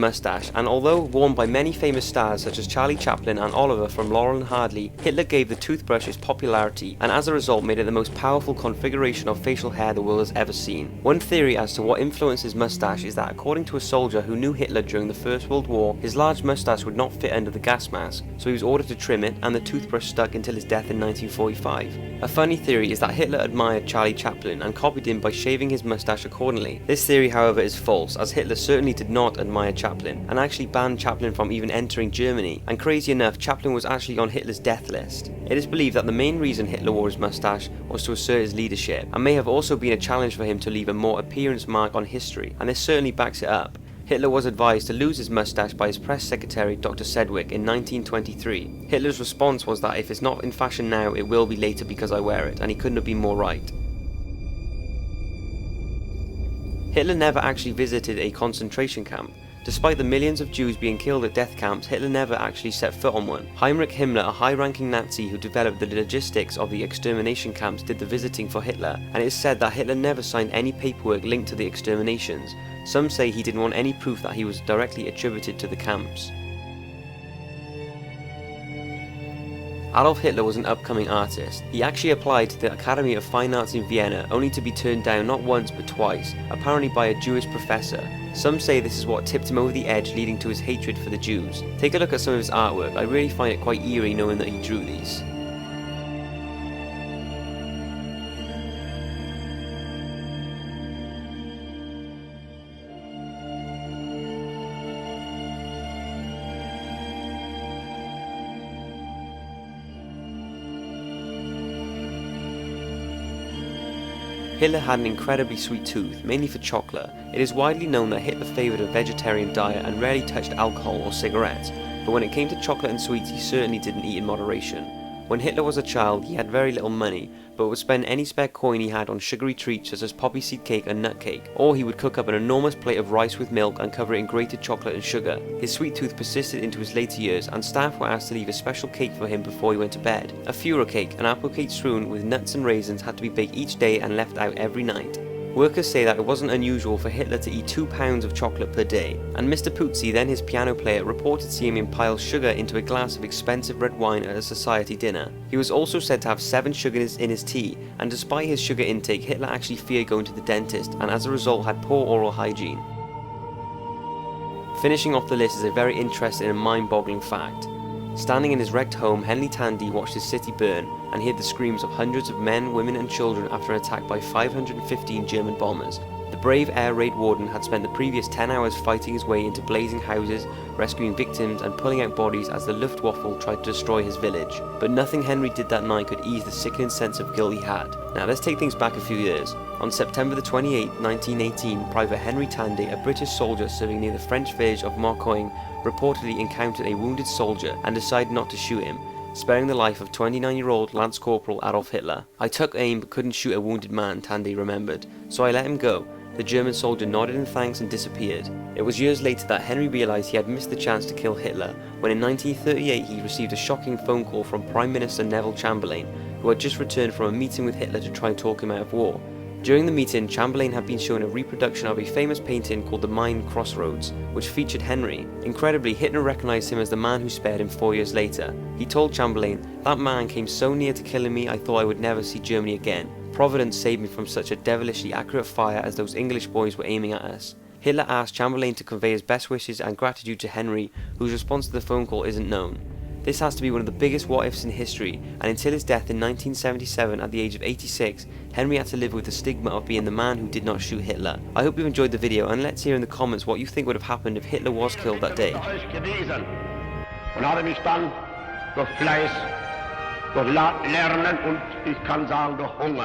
mustache, and although worn by many famous stars such as Charlie Chaplin and Oliver from Laurel and Hardy, Hitler gave the toothbrush its popularity and as a result made it the most powerful configuration of facial hair the world has ever seen. One theory as to what influenced his mustache is that according to a soldier who knew Hitler during the First World War, his large mustache would not fit under the gas mask, so he was ordered to trim it and the toothbrush stuck until his death in 1945. A funny theory is that Hitler admired Charlie Chaplin and copied him by shaving his mustache accordingly. This theory however is false, as Hitler certainly did not admire Chaplin and actually banned Chaplin from even entering Germany, and crazy enough, Chaplin was actually on Hitler's death list. It is believed that the main reason Hitler wore his mustache was to assert his leadership, and may have also been a challenge for him to leave a more appearance mark on history, and this certainly backs it up. Hitler was advised to lose his mustache by his press secretary Dr. Sedgwick in 1923. Hitler's response was that if it's not in fashion now, it will be later because I wear it, and he couldn't have been more right. Hitler never actually visited a concentration camp. Despite the millions of Jews being killed at death camps, Hitler never actually set foot on one. Heinrich Himmler, a high-ranking Nazi who developed the logistics of the extermination camps, did the visiting for Hitler, and it is said that Hitler never signed any paperwork linked to the exterminations. Some say he didn't want any proof that he was directly attributed to the camps. Adolf Hitler was an upcoming artist. He actually applied to the Academy of Fine Arts in Vienna, only to be turned down not once but twice, apparently by a Jewish professor. Some say this is what tipped him over the edge, leading to his hatred for the Jews. Take a look at some of his artwork. I really find it quite eerie knowing that he drew these. Hitler had an incredibly sweet tooth, mainly for chocolate. It is widely known that Hitler favoured a vegetarian diet and rarely touched alcohol or cigarettes, but when it came to chocolate and sweets he certainly didn't eat in moderation. When Hitler was a child he had very little money, but would spend any spare coin he had on sugary treats such as poppy seed cake and nut cake, or he would cook up an enormous plate of rice with milk and cover it in grated chocolate and sugar. His sweet tooth persisted into his later years, and staff were asked to leave a special cake for him before he went to bed. A Führer cake, an apple cake strewn with nuts and raisins, had to be baked each day and left out every night. Workers say that it wasn't unusual for Hitler to eat 2 pounds of chocolate per day, and Mr. Puzzi, then his piano player, reported seeing him pile sugar into a glass of expensive red wine at a society dinner. He was also said to have 7 sugars in his tea, and despite his sugar intake, Hitler actually feared going to the dentist, and as a result had poor oral hygiene. Finishing off the list is a very interesting and mind-boggling fact. Standing in his wrecked home, Henry Tandy watched his city burn and heard the screams of hundreds of men, women and children after an attack by 515 German bombers. The brave air raid warden had spent the previous 10 hours fighting his way into blazing houses, rescuing victims and pulling out bodies as the Luftwaffe tried to destroy his village. But nothing Henry did that night could ease the sickening sense of guilt he had. Now let's take things back a few years. On September the 28th, 1918, Private Henry Tandy, a British soldier serving near the French village of Marcoing, reportedly encountered a wounded soldier and decided not to shoot him, sparing the life of 29-year-old Lance Corporal Adolf Hitler. I took aim but couldn't shoot a wounded man, Tandy remembered, so I let him go. The German soldier nodded in thanks and disappeared. It was years later that Henry realised he had missed the chance to kill Hitler, when in 1938 he received a shocking phone call from Prime Minister Neville Chamberlain, who had just returned from a meeting with Hitler to try and talk him out of war. During the meeting, Chamberlain had been shown a reproduction of a famous painting called The Mine Crossroads, which featured Henry. Incredibly, Hitler recognised him as the man who spared him 4 years later. He told Chamberlain, "That man came so near to killing me I thought I would never see Germany again. Providence saved me from such a devilishly accurate fire as those English boys were aiming at us." Hitler asked Chamberlain to convey his best wishes and gratitude to Henry, whose response to the phone call isn't known. This has to be one of the biggest what-ifs in history, and until his death in 1977 at the age of 86, Henry had to live with the stigma of being the man who did not shoot Hitler. I hope you've enjoyed the video, and let's hear in the comments what you think would have happened if Hitler was killed that day. Und habe mich dann durch Fleiß, durch Lernen und ich kann sagen durch Hunger